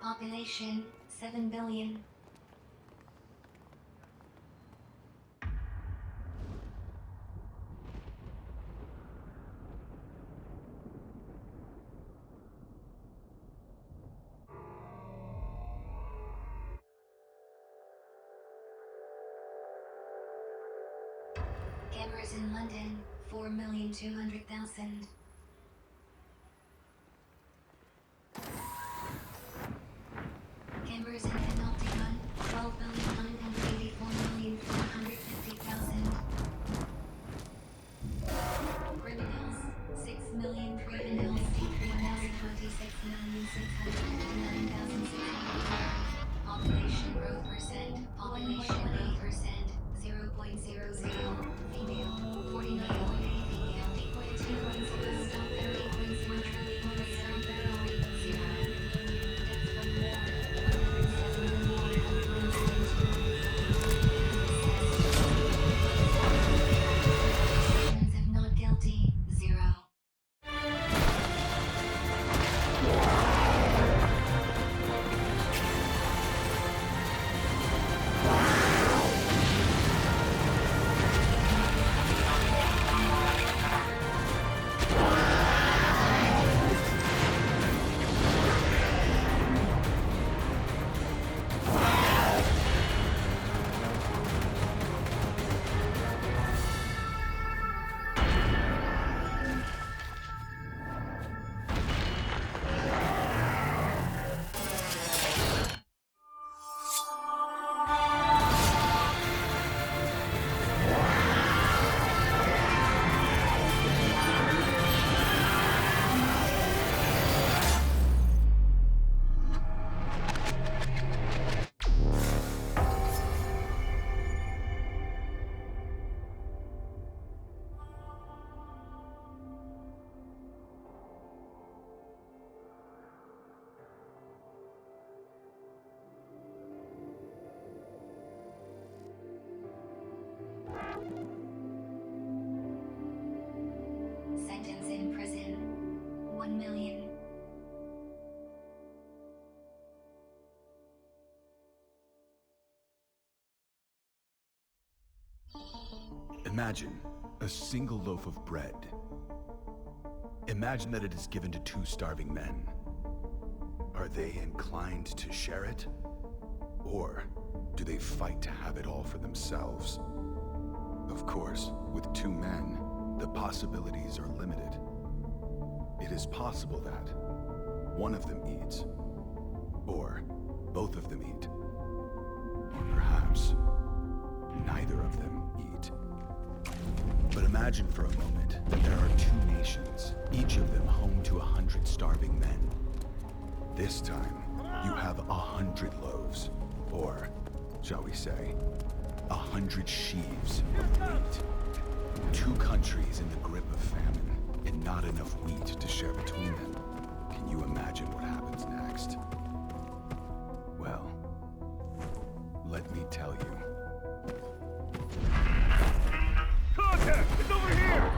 Population 7 billion. Cameras in London 4,200,000. Cameras in Penultimate 12,984,450,000. Criminals 6,000,000 criminals 1,026,659,600. Population growth percent. Population 8%. 0.00. Female 49.8. Female 8.2. Stop 30.0 trillion. Stop 0. Deaths from war 107,122. Have not guilty 0. Sentence in prison 1 million. Imagine a single loaf of bread. Imagine that it is given to 2 starving men. Are they inclined to share it? Or do they fight to have it all for themselves? Of course, with 2 men, the possibilities are limited. It is possible that one of them eats, or both of them eat, or perhaps neither of them eat. But imagine for a moment that there are 2 nations, each of them home to 100 starving men. This time, you have 100 loaves, or, shall we say, 100 sheaves of wheat. 2 countries in the grip of famine, and not enough wheat to share between them. Can you imagine what happens next? Well, let me tell you. Contact! It's over here!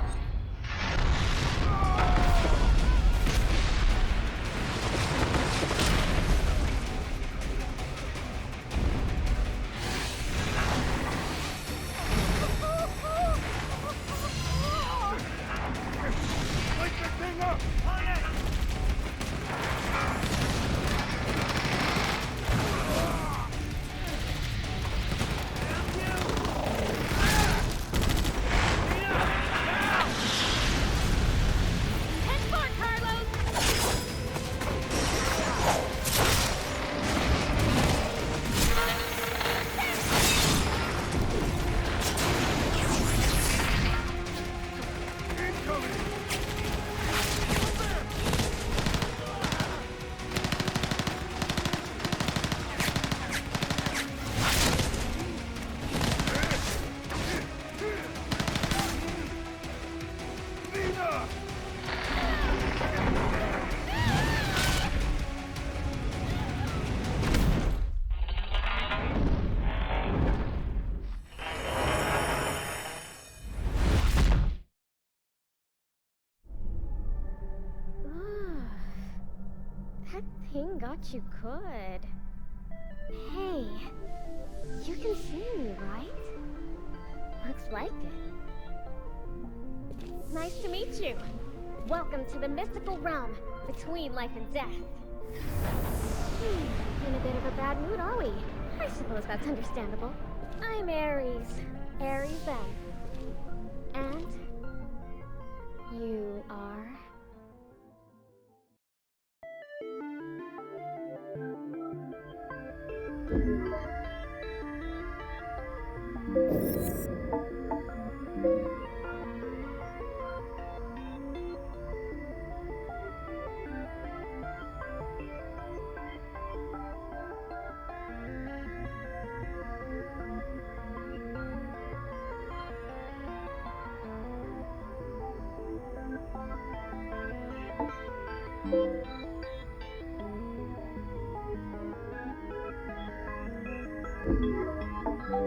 Wake the thing up! On it! That thing got you good. Hey, you can see me, right? Looks like it. Nice to meet you. Welcome to the mystical realm between life and death. In a bit of a bad mood, are we? I suppose that's understandable. I'm Aries. Aries then. And you are?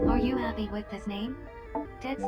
Are you happy with this name? Tits?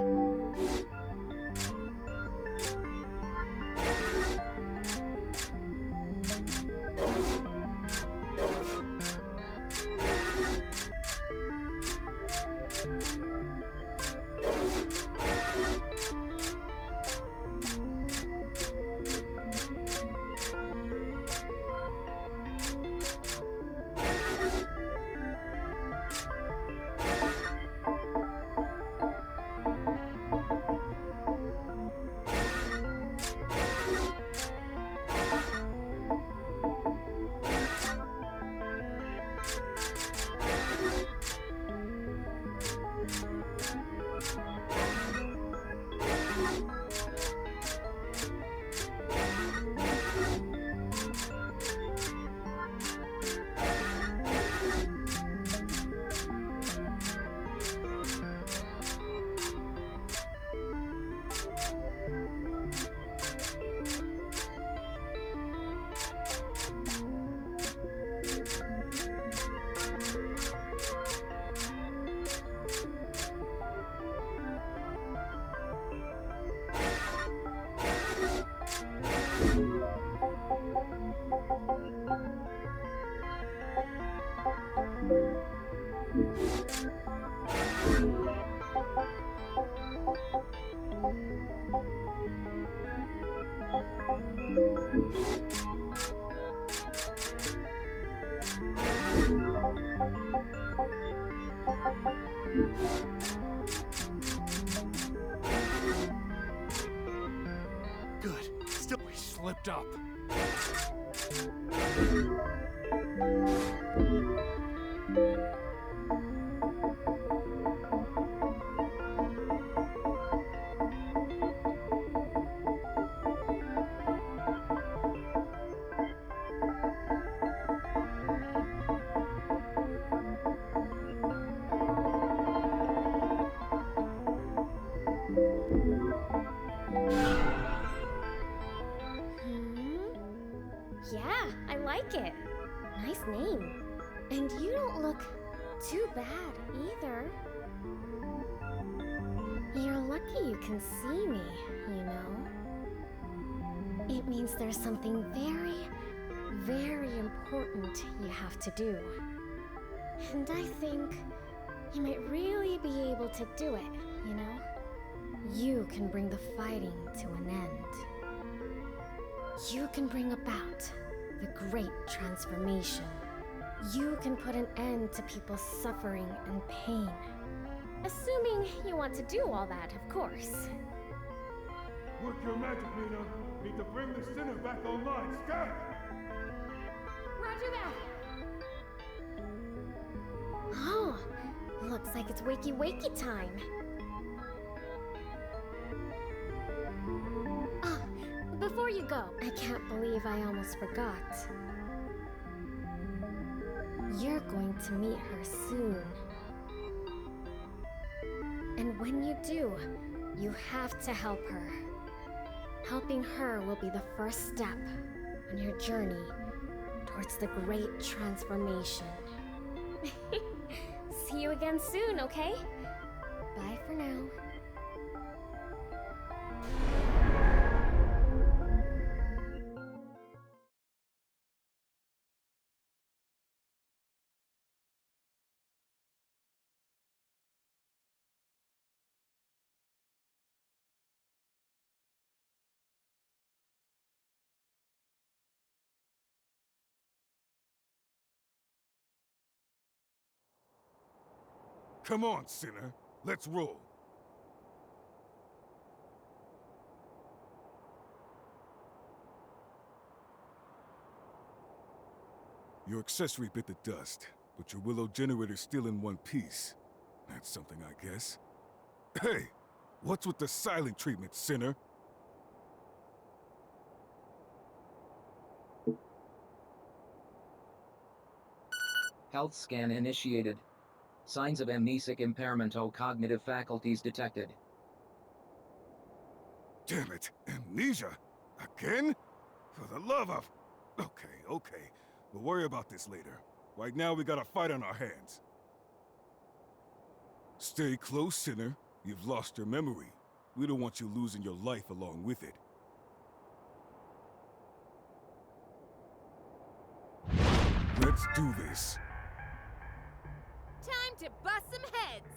Good. Still, we slipped up. Yeah, I like it. Nice name. And you don't look too bad either. You're lucky you can see me, you know? It means there's something very, very important you have to do. And I think you might really be able to do it, you know? You can bring the fighting to an end. You can bring about the great transformation. You can put an end to people's suffering and pain. Assuming you want to do all that, of course. Work your magic, Mina. Need to bring the sinner back online. Scat! Roger that! Oh, looks like it's wakey time. Ah, before you go, I can't believe I almost forgot. You're going to meet her soon. And when you do, you have to help her. Helping her will be the first step on your journey towards the great transformation. See you again soon, okay? Bye for now. Come on, sinner. Let's roll. Your accessory bit the dust, but your willow generator's still in one piece. That's something, I guess. Hey! What's with the silent treatment, sinner? Health scan initiated. Signs of amnesic impairment or cognitive faculties detected. Damn it! Amnesia? Again? For the love of... Okay. We'll worry about this later. Right now, we got a fight on our hands. Stay close, sinner. You've lost your memory. We don't want you losing your life along with it. Let's do this. Time to bust some heads!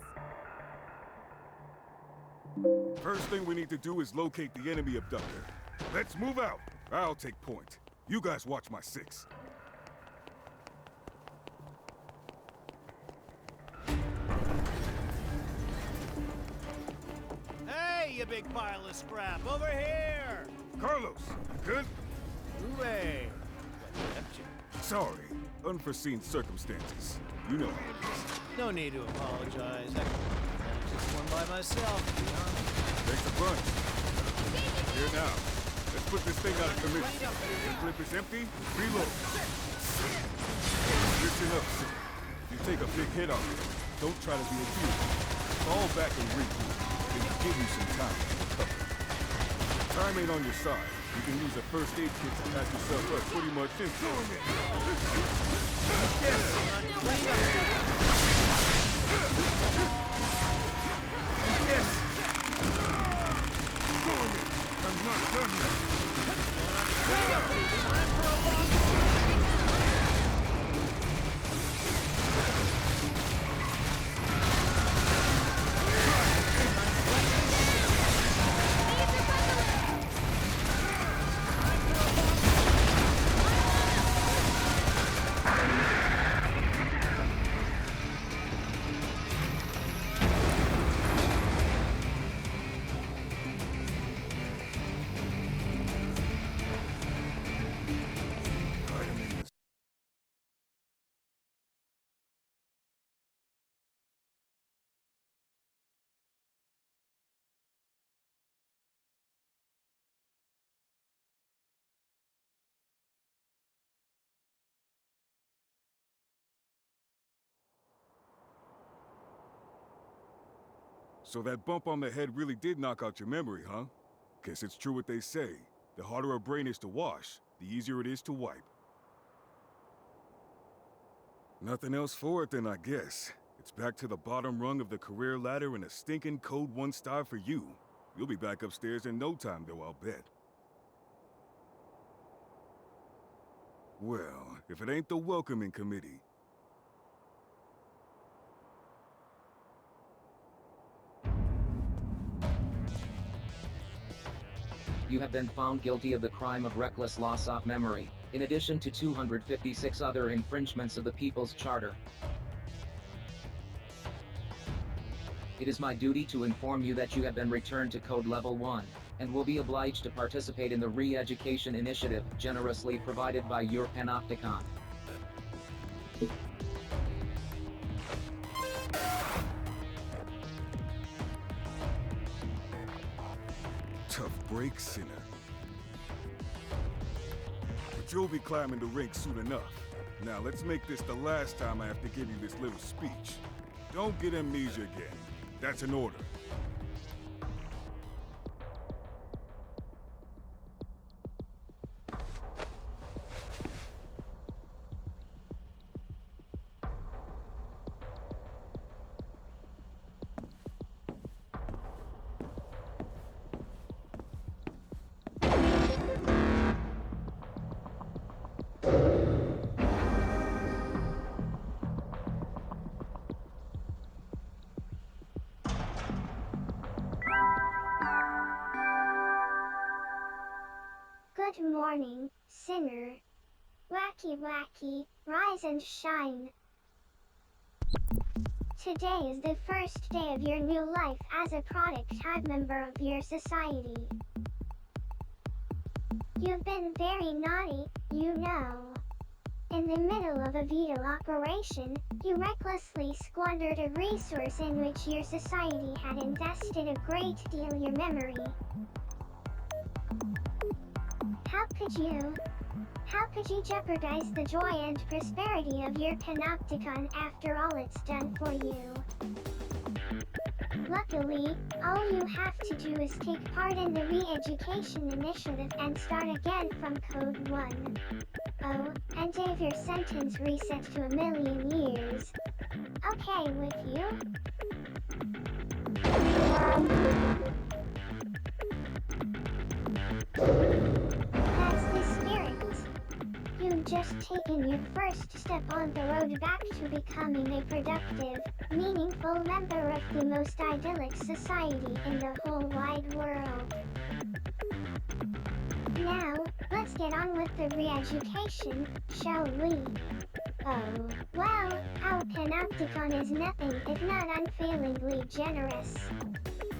First thing we need to do is locate the enemy abductor. Let's move out. I'll take point. You guys watch my six. Hey, you big pile of scrap, over here! Carlos, you good? Hooray! What kept you? Sorry. Unforeseen circumstances. You know how it is. No need to apologize. I managed this one by myself, to be honest. Thanks a bunch. Here now. Let's put this thing out of commission. The clip is empty. Reload. Listen up, sir. If you take a big hit on it, don't try to be a hero. Fall back and regroup. It'll give you some time to recover. Time ain't on your side. You can use a first aid kit to patch yourself up pretty much instantly. Yes! I'm not done yet. So that bump on the head really did knock out your memory, huh? Guess it's true what they say. The harder a brain is to wash, the easier it is to wipe. Nothing else for it then, I guess. It's back to the bottom rung of the career ladder and a stinking code 1 star for you. You'll be back upstairs in no time, though, I'll bet. Well, if it ain't the welcoming committee. You have been found guilty of the crime of reckless loss of memory, in addition to 256 other infringements of the People's Charter. It is my duty to inform you that you have been returned to Code Level 1, and will be obliged to participate in the re-education initiative generously provided by your Panopticon. Tough break, sinner. But you'll be climbing the ranks soon enough. Now let's make this the last time I have to give you this little speech. Don't get amnesia again. That's an order. Good morning, sinner. Wacky, wacky, rise and shine. Today is the first day of your new life as a product-type member of your society. You've been very naughty, you know. In the middle of a vital operation, you recklessly squandered a resource in which your society had invested a great deal of your memory. How could you jeopardize the joy and prosperity of your panopticon after all it's done for you? Luckily, all you have to do is take part in the re-education initiative and start again from code 1. Oh, and have your sentence reset to 1,000,000 years. Okay with you? That's the spirit. You've just taken your first step on the road back to becoming a productive, meaningful member of the most idyllic society in the whole wide world. Now, let's get on with the re-education, shall we? Oh, well, our panopticon is nothing if not unfailingly generous.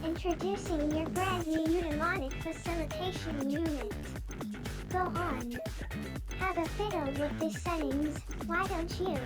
Introducing your brand new mnemonic facilitation unit. Go on. Have a fiddle with the settings, why don't you?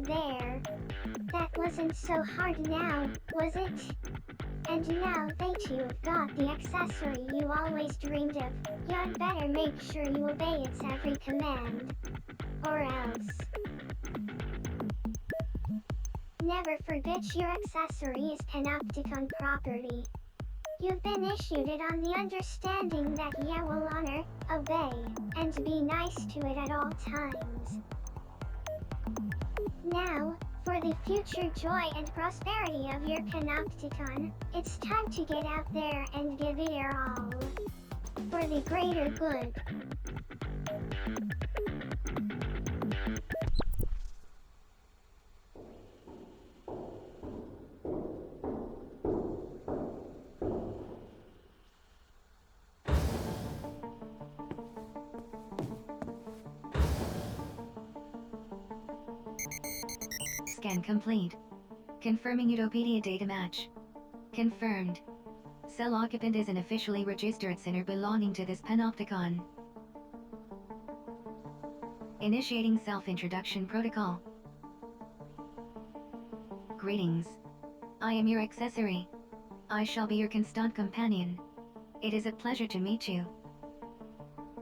There. That wasn't so hard now, was it? And now that you've got the accessory you always dreamed of, you'd better make sure you obey its every command. Or else. Never forget your accessory is panopticon property. You've been issued it on the understanding that you will honor, obey, and be nice to it at all times. Now, for the future joy and prosperity of your panopticon, it's time to get out there and give it your all. For the greater good. Scan complete. Confirming Utopedia data match. Confirmed. Cell occupant is an officially registered sinner belonging to this panopticon. Initiating self-introduction protocol. Greetings. I am your accessory. I shall be your constant companion. It is a pleasure to meet you.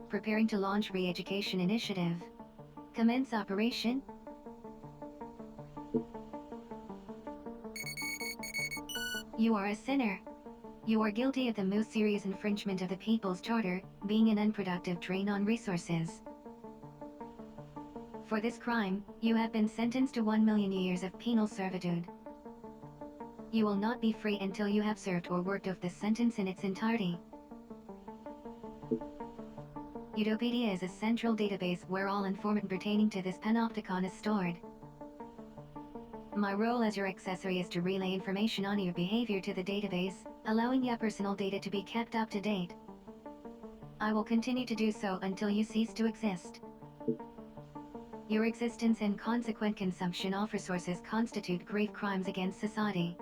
Preparing to launch re-education initiative. Commence operation. You are a sinner. You are guilty of the most serious infringement of the People's Charter, being an unproductive drain on resources. For this crime, you have been sentenced to 1,000,000 years of penal servitude. You will not be free until you have served or worked off the sentence in its entirety. Utopedia is a central database where all information pertaining to this panopticon is stored. My role as your accessory is to relay information on your behavior to the database, allowing your personal data to be kept up to date. I will continue to do so until you cease to exist. Your existence and consequent consumption of resources constitute grave crimes against society.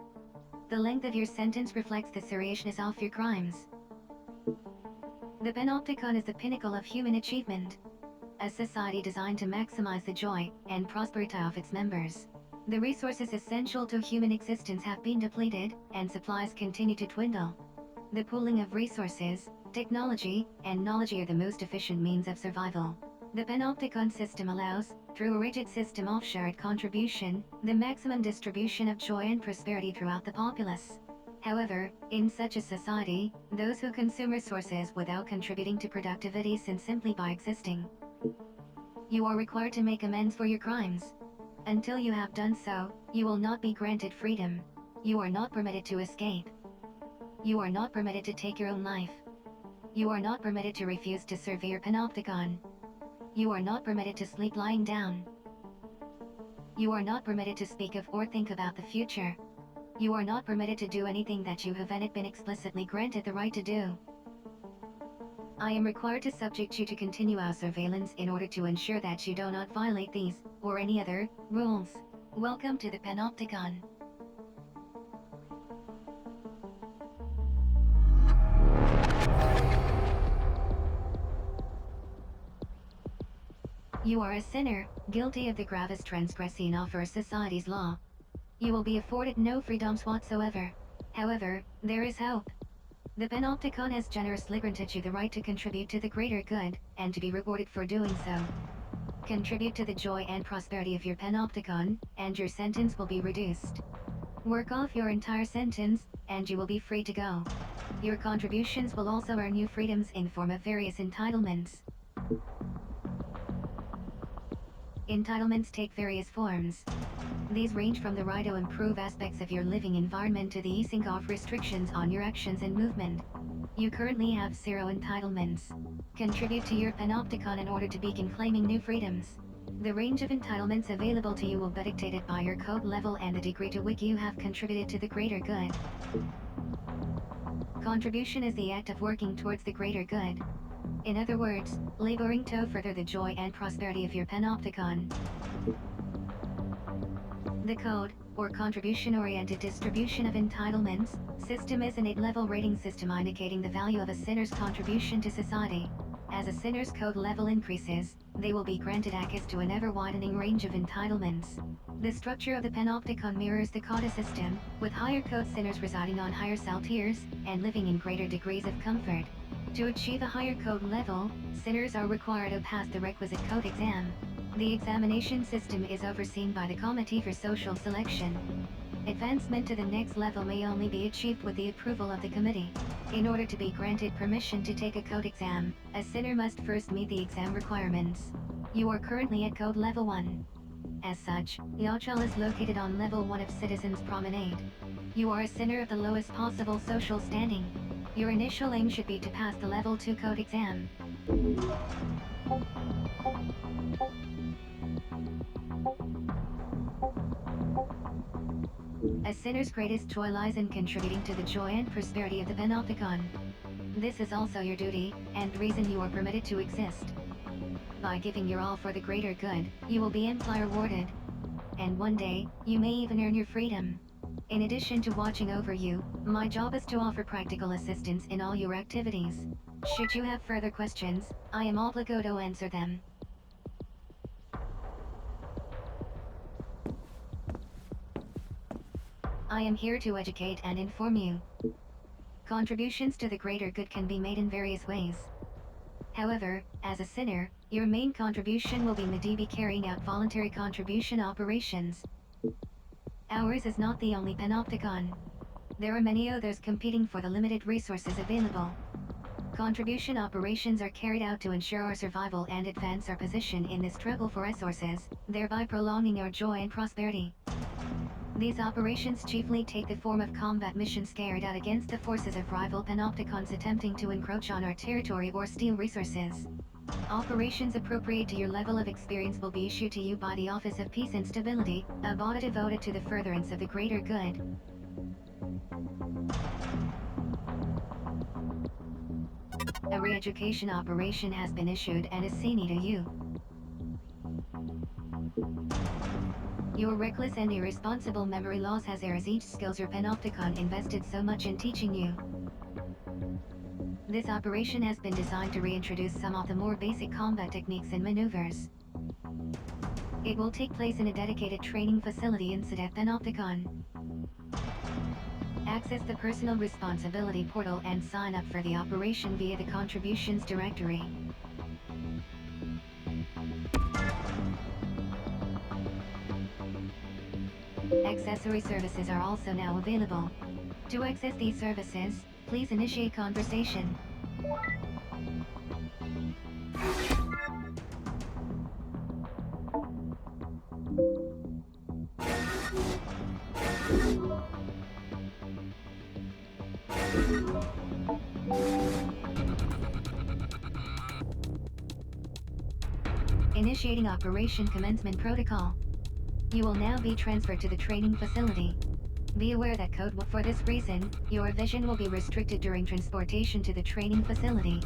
The length of your sentence reflects the seriousness of your crimes. The panopticon is the pinnacle of human achievement. A society designed to maximize the joy and prosperity of its members. The resources essential to human existence have been depleted, and supplies continue to dwindle. The pooling of resources, technology, and knowledge are the most efficient means of survival. The Panopticon system allows, through a rigid system of shared contribution, the maximum distribution of joy and prosperity throughout the populace. However, in such a society, those who consume resources without contributing to productivity sin simply by existing. You are required to make amends for your crimes. Until you have done so, you will not be granted freedom. You are not permitted to escape. You are not permitted to take your own life. You are not permitted to refuse to serve your Panopticon. You are not permitted to sleep lying down. You are not permitted to speak of or think about the future. You are not permitted to do anything that you haven't been explicitly granted the right to do. I am required to subject you to continuous surveillance in order to ensure that you do not violate these, or any other, rules. Welcome to the Panopticon. You are a sinner, guilty of the gravest transgression of our society's law. You will be afforded no freedoms whatsoever. However, there is hope. The Panopticon has generously granted you the right to contribute to the greater good, and to be rewarded for doing so. Contribute to the joy and prosperity of your Panopticon, and your sentence will be reduced. Work off your entire sentence, and you will be free to go. Your contributions will also earn you freedoms in form of various entitlements. Entitlements take various forms. These range from the right to improve aspects of your living environment to the easing of restrictions on your actions and movement. You currently have 0 entitlements. Contribute to your Panopticon in order to begin claiming new freedoms. The range of entitlements available to you will be dictated by your code level and the degree to which you have contributed to the greater good. Contribution is the act of working towards the greater good. In other words, laboring to further the joy and prosperity of your Panopticon. The code, or contribution-oriented distribution of entitlements, system is an 8-level rating system indicating the value of a sinner's contribution to society. As a sinner's code level increases, they will be granted access to an ever-widening range of entitlements. The structure of the Panopticon mirrors the code system, with higher code sinners residing on higher cell tiers, and living in greater degrees of comfort. To achieve a higher code level, sinners are required to pass the requisite code exam. The examination system is overseen by the Committee for Social Selection. Advancement to the next level may only be achieved with the approval of the committee. In order to be granted permission to take a code exam, a sinner must first meet the exam requirements. You are currently at code level 1. As such, your hotel is located on level 1 of Citizens Promenade. You are a sinner of the lowest possible social standing. Your initial aim should be to pass the level 2 code exam. A sinner's greatest joy lies in contributing to the joy and prosperity of the Panopticon. This is also your duty, and the reason you are permitted to exist. By giving your all for the greater good, you will be amply rewarded. And one day, you may even earn your freedom. In addition to watching over you, my job is to offer practical assistance in all your activities. Should you have further questions, I am obliged to answer them. I am here to educate and inform you. Contributions to the greater good can be made in various ways. However, as a sinner, your main contribution will be carrying out voluntary contribution operations. Ours is not the only Panopticon. There are many others competing for the limited resources available. Contribution operations are carried out to ensure our survival and advance our position in the struggle for resources, thereby prolonging our joy and prosperity. These operations chiefly take the form of combat missions carried out against the forces of rival Panopticons attempting to encroach on our territory or steal resources. Operations appropriate to your level of experience will be issued to you by the Office of Peace and Stability, a body devoted to the furtherance of the greater good. A re-education operation has been issued and is seen to you. Your reckless and irresponsible memory loss has erased each skills your Panopticon invested so much in teaching you. This operation has been designed to reintroduce some of the more basic combat techniques and maneuvers. It will take place in a dedicated training facility in Sedat Panopticon. Access the Personal Responsibility portal and sign up for the operation via the Contributions directory. Accessory services are also now available. To access these services, please initiate conversation. Initiating Operation Commencement Protocol. You will now be transferred to the training facility. Be aware that for this reason, your vision will be restricted during transportation to the training facility.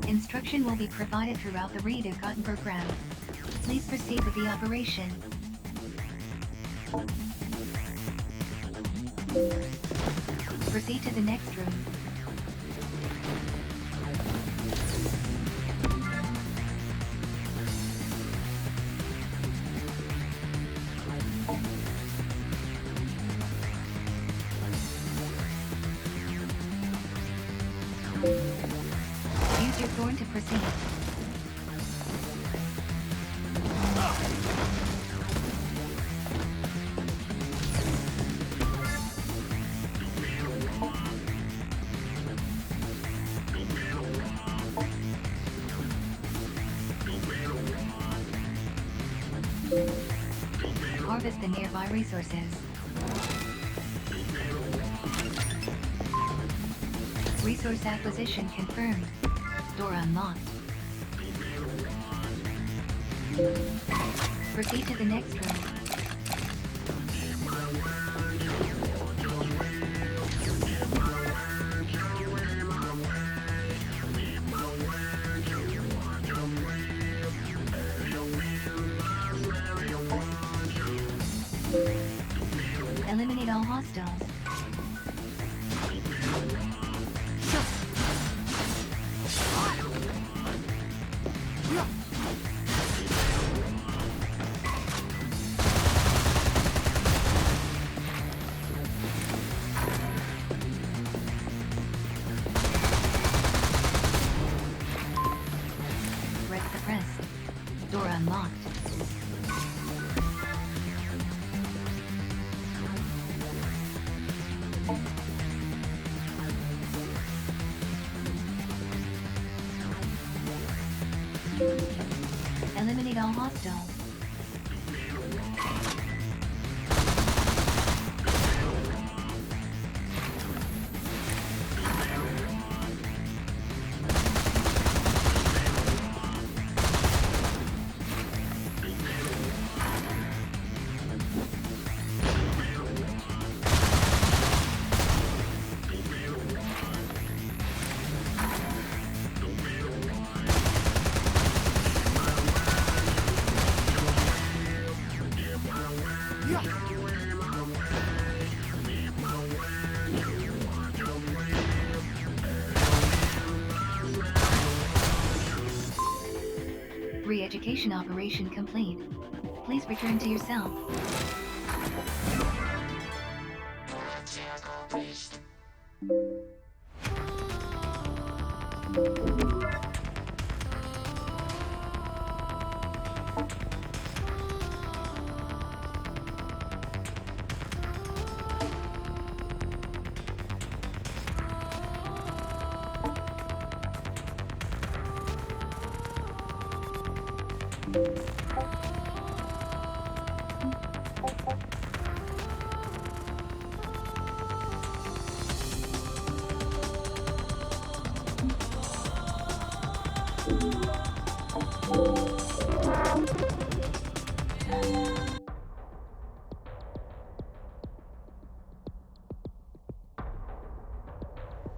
Instruction will be provided throughout the read-a-cotton program. Please proceed with the operation. Proceed to the next room. Use your thorn to proceed. Harvest the nearby resources. Resource acquisition confirmed. Door unlocked. Proceed to the next room. Eliminate all hostiles. Threat suppressed. Door unlocked. Eliminate all hostiles. Re-education operation complete. Please return to yourself.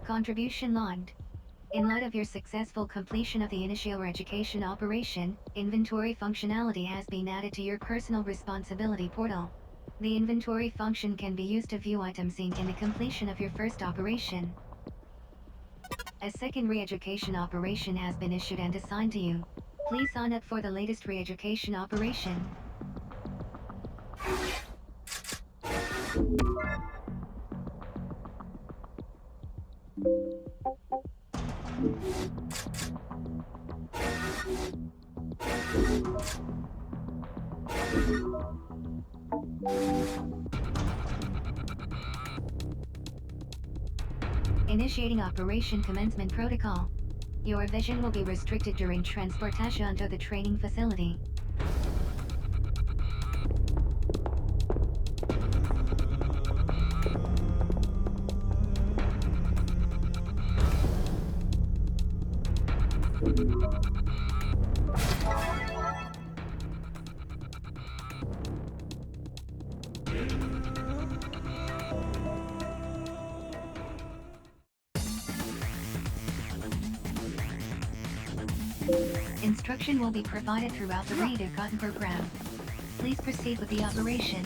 Contribution logged. In light of your successful completion of the initial education operation, inventory functionality has been added to your personal responsibility portal. The inventory function can be used to view items seen in the completion of your first operation. A second re-education operation has been issued and assigned to you. Please sign up for the latest re-education operation. Initiating Operation Commencement Protocol. Your vision will be restricted during transportation to the training facility. Instruction will be provided throughout the re-education program. Please proceed with the operation.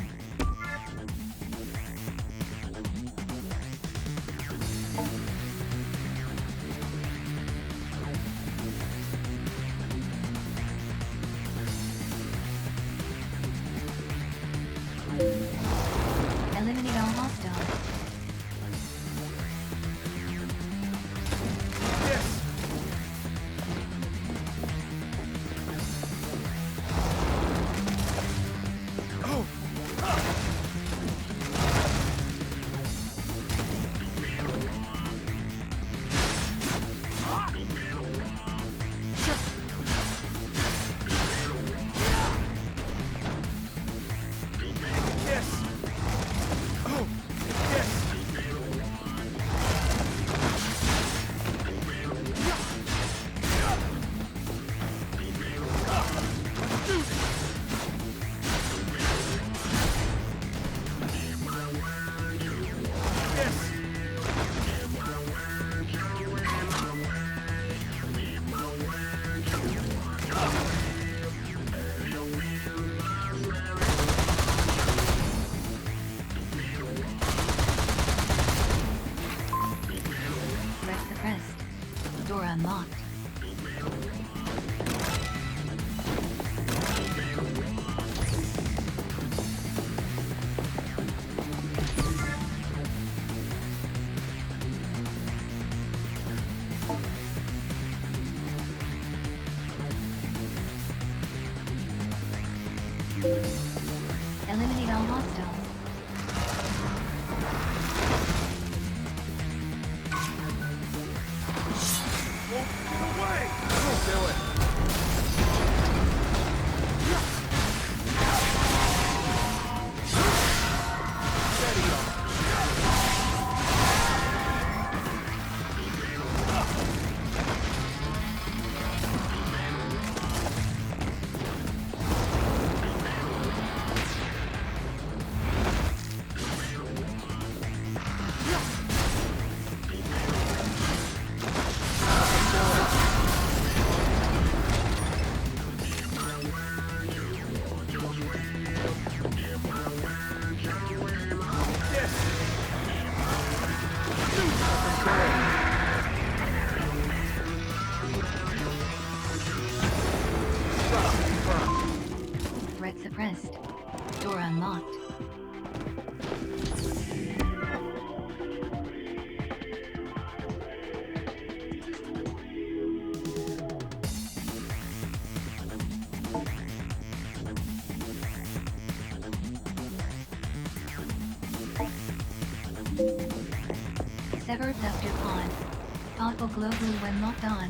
Eliminate all hostiles. Door unlocked. Eliminate all hostiles. Threat suppressed. Door unlocked. Severed duster pod. Pod will glow blue when locked on.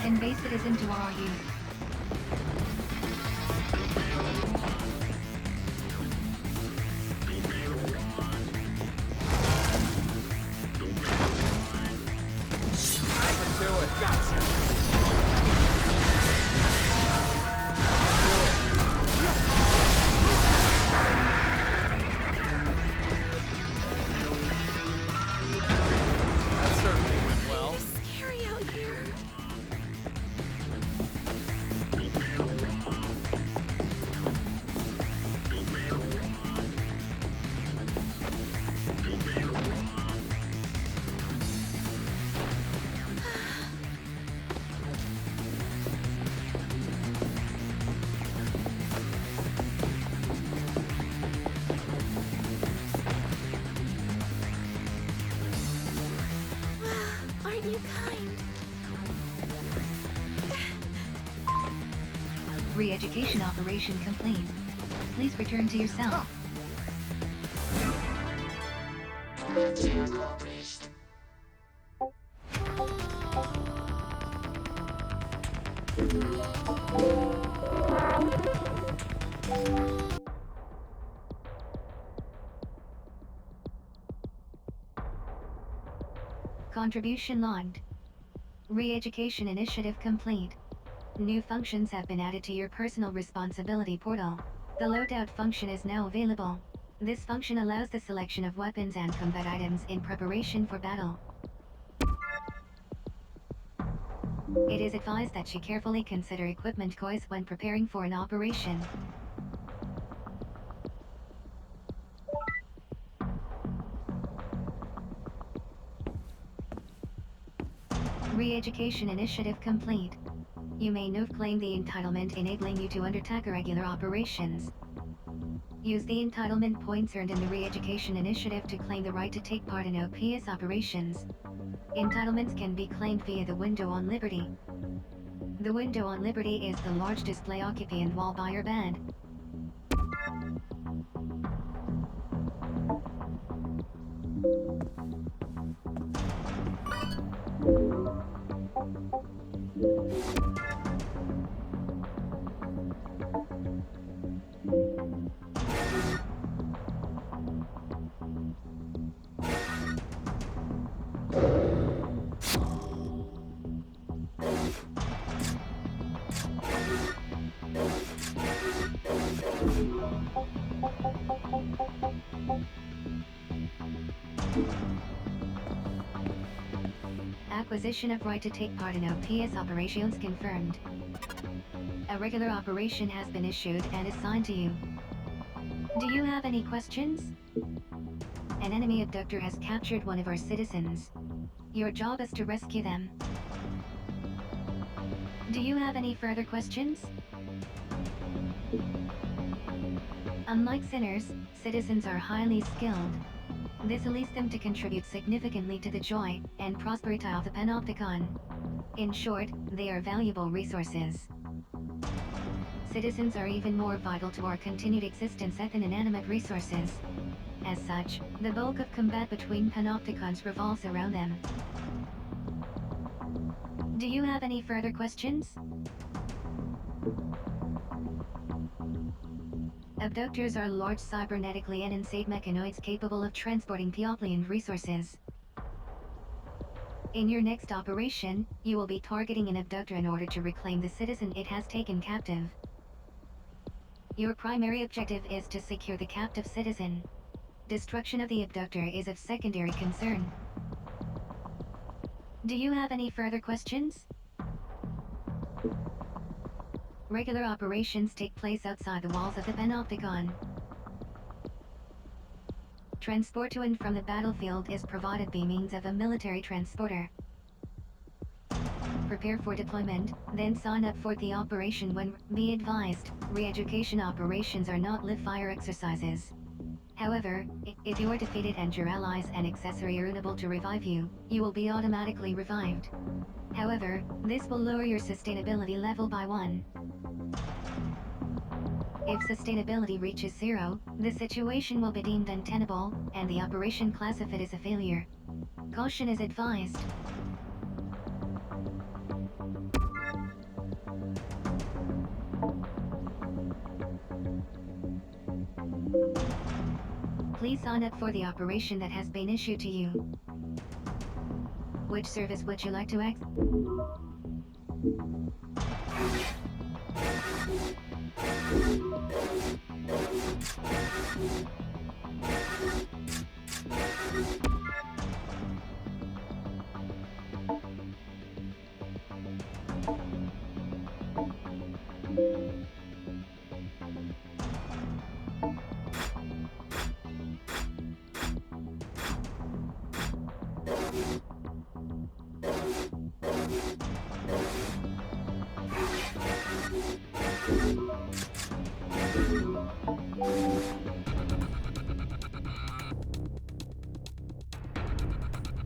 Embrace citizen to our youth. That certainly went well. Scary out here. Aren't you kind? Re-education operation complete. Please return to your cell. Contribution logged. Re-education initiative complete. New functions have been added to your personal responsibility portal. The loadout function is now available. This function allows the selection of weapons and combat items in preparation for battle. It is advised that you carefully consider equipment choice when preparing for an operation. Re-education initiative complete. You may now claim the entitlement enabling you to undertake regular operations. Use the entitlement points earned in the Re-education initiative to claim the right to take part in OPS operations. Entitlements can be claimed via the window on Liberty. The window on Liberty is the large display occupant wall by your bed. Acquisition of right to take part in OPS operations confirmed. A regular operation has been issued and assigned to you. Do you have any questions? An enemy abductor has captured one of our citizens. Your job is to rescue them. Do you have any further questions? Unlike sinners, citizens are highly skilled. This allows them to contribute significantly to the joy and prosperity of the Panopticon. In short, they are valuable resources. Citizens are even more vital to our continued existence than inanimate resources. As such, the bulk of combat between Panopticons revolves around them. Do you have any further questions? Abductors are large cybernetically enhanced mechanoids capable of transporting Peoplean resources. In your next operation, you will be targeting an abductor in order to reclaim the citizen it has taken captive. Your primary objective is to secure the captive citizen. Destruction of the abductor is of secondary concern. Do you have any further questions? Regular operations take place outside the walls of the Panopticon. Transport to and from the battlefield is provided by means of a military transporter. Prepare for deployment, then sign up for the operation when be advised, re-education operations are not live-fire exercises. However, if you are defeated and your allies and accessory are unable to revive you, you will be automatically revived. However, this will lower your sustainability level by 1. If sustainability reaches zero, the situation will be deemed untenable, and the operation classified as a failure. Caution is advised. Please sign up for the operation that has been issued to you. Which service would you like to access?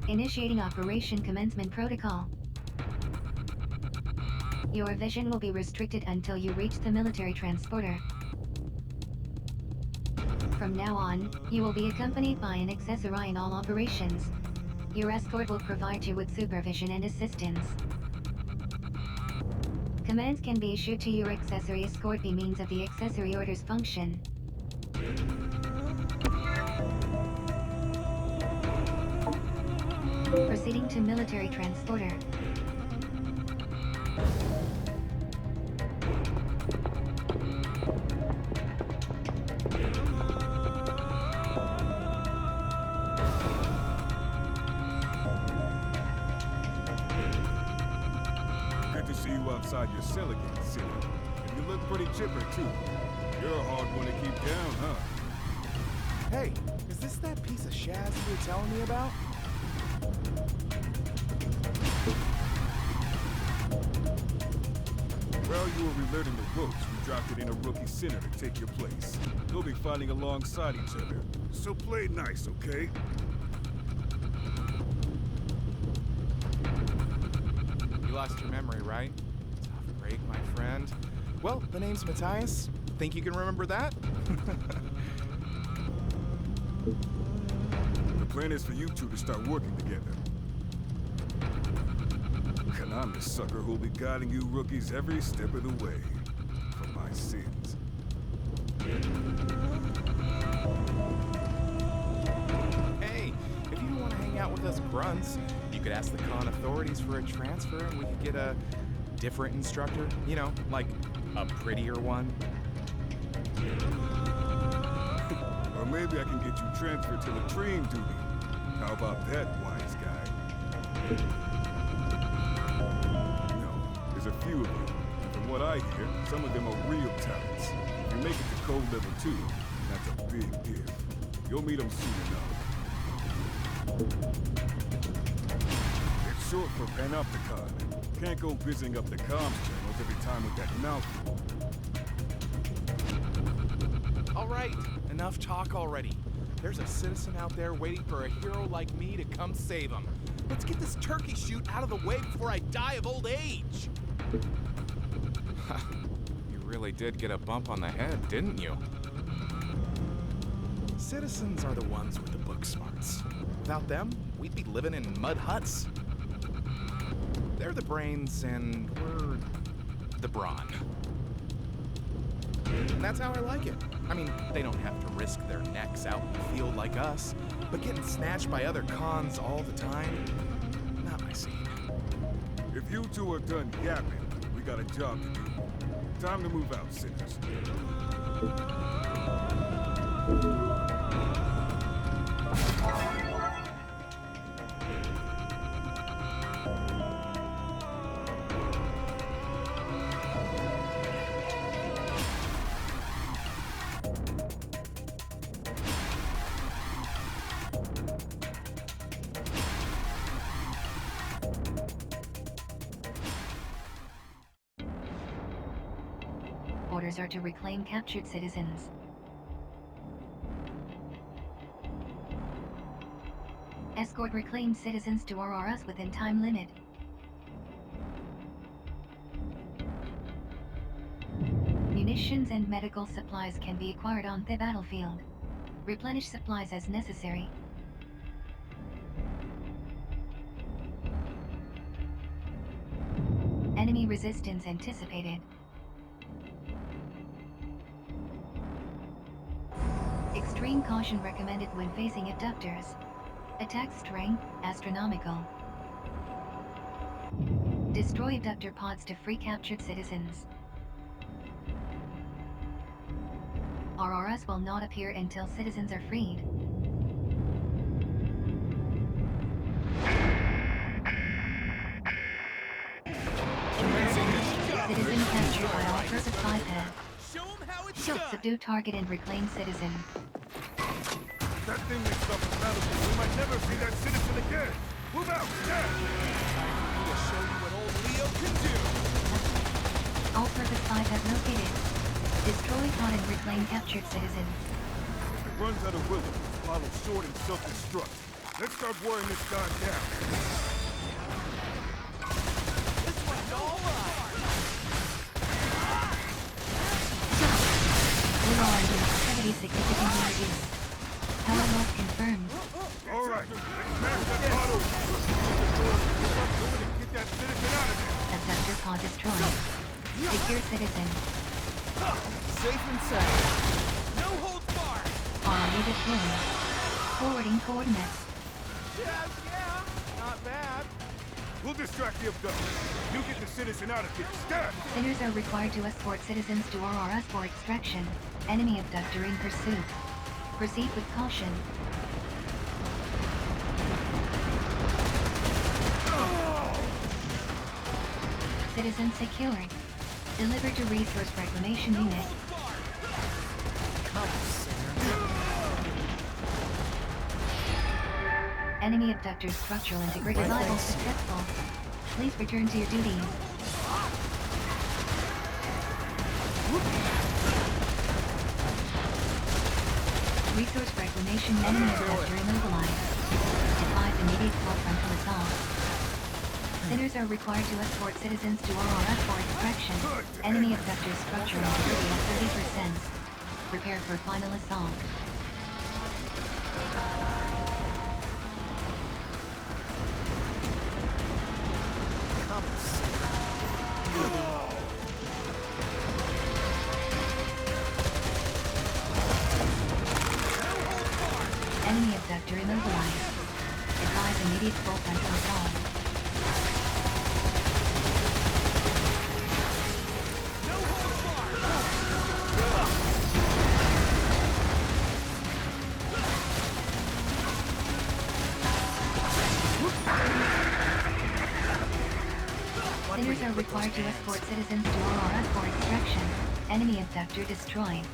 Initiating Operation Commencement Protocol. Your vision will be restricted until you reach the military transporter. From now on, you will be accompanied by an accessory in all operations. Your escort will provide you with supervision and assistance. Commands can be issued to your accessory escort by means of the accessory orders function. Proceeding to military transporter. Good to see you outside your cell again, Silly. And you look pretty chipper, too. You're a hard one to keep down, huh? Hey, is this that piece of shaz you were telling me about? While you were relearning the ropes, we dropped it in a rookie center to take your place. You'll be fighting alongside each other. So play nice, okay? You lost your memory, right? Tough break, my friend. Well, the name's Matthias. Think you can remember that? The plan is for you two to start working together. And I'm the sucker who'll be guiding you rookies every step of the way. For my sins. Hey, if you don't want to hang out with us grunts, you could ask the con authorities for a transfer and we could get a different instructor. You know, like a prettier one. Or maybe I can get you transferred to latrine duty. How about that, wise guy? A few of you. And from what I hear, some of them are real talents. If you make it to code level 2, that's a big gift. You'll meet them soon enough. It's short for Panopticon. Can't go busying up the comms channels every time with that mouthful. All right, enough talk already. There's a citizen out there waiting for a hero like me to come save him. Let's get this turkey shoot out of the way before I die of old age. You really did get a bump on the head, didn't you? Citizens are the ones with the book smarts. Without them, we'd be living in mud huts. They're the brains and we're the brawn. And that's how I like it. I mean, they don't have to risk their necks out in the field like us, but getting snatched by other cons all the time, not my scene. If you two are done yapping, we got a job to do. Time to move out, sinners. Orders are to reclaim captured citizens. Escort reclaimed citizens to Auroras within time limit. Munitions and medical supplies can be acquired on the battlefield. Replenish supplies as necessary. Enemy resistance anticipated. Extreme caution recommended when facing abductors. Attack strength, astronomical. Destroy abductor pods to free captured citizens. RRS will not appear until citizens are freed. Citizen captured by all-purpose biped. Show 'em how it's done. Subdue target and reclaim citizen. That thing mixed up the battlefield. We might never see that citizen again. Move out, stand! We'll show you what old Leo can do. All-purpose biped located. Destroy pod and reclaim captured citizen. If it runs out of bullets, follow short and self-destruct. Let's start wearing this guy down. This one's all right. Overall activity significantly reduced. Power loss confirmed. All right, let's smash that bottle. Get up to it and get that citizen out of there. Abductor pod destroyed. Secure citizen. Safe and sound. No holds barred. RRA deployed. Forwarding coordinates. Yeah, not bad. We'll distract the abductor. You get the citizen out of here. Stand! Sinners are required to escort citizens to RRS for extraction. Enemy abductor in pursuit. Proceed with caution. Citizen secured. Delivered to resource reclamation unit. Enemy abductor structural integrity survival successful. Please return to your duties. Resource reclamation enemy abductor immobilized. Defies immediate frontal assault. Sinners are required to escort citizens to RRF for extraction. Enemy abductor structural integrity at 30%. Prepare for final assault. Enemy abductor immobilized. Advise immediate full frontal assault. Sinners are required to escort citizens to RRF for extraction. Enemy abductor destroyed.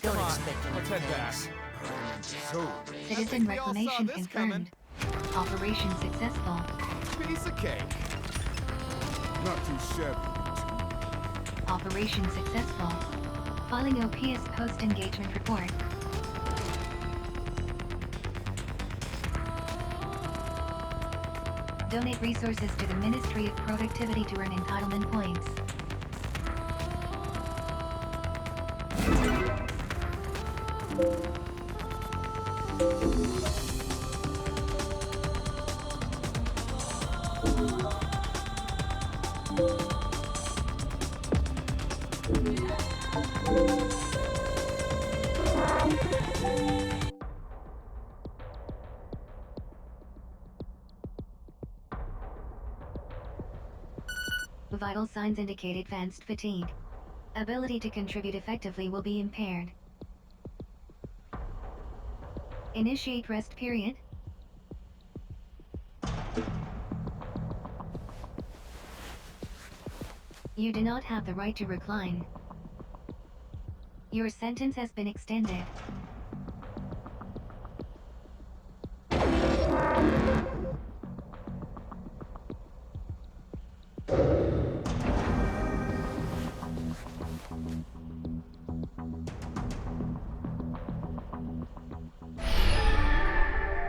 Come on, let's head back. So, Citizen we all saw reclamation this confirmed. Operation successful. Piece of cake. not too shabby. Operation successful. Filing OPS post-engagement report. Donate resources to the Ministry of Productivity to earn entitlement points. Vital signs indicate advanced fatigue. Ability to contribute effectively will be impaired. Initiate rest period. You do not have the right to recline. Your sentence has been extended.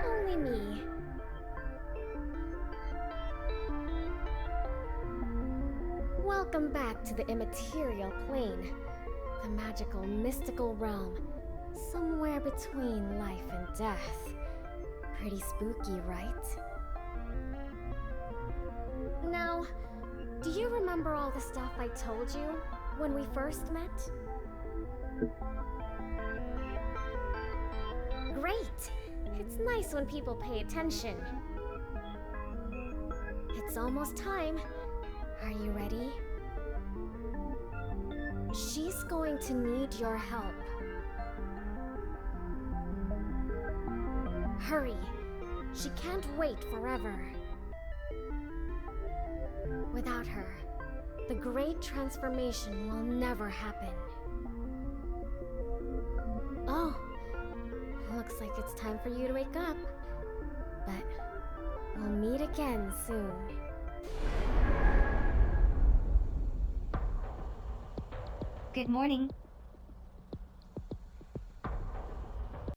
Only me. Welcome back to the immaterial plane. The magical, mystical realm. Somewhere between life and death. Pretty spooky, right? Now, do you remember all the stuff I told you when we first met? Great! It's nice when people pay attention. It's almost time. Are you ready? She's going to need your help. Hurry. She can't wait forever. Without her, the great transformation will never happen. Oh, looks like it's time for you to wake up. But we'll meet again soon. Good morning.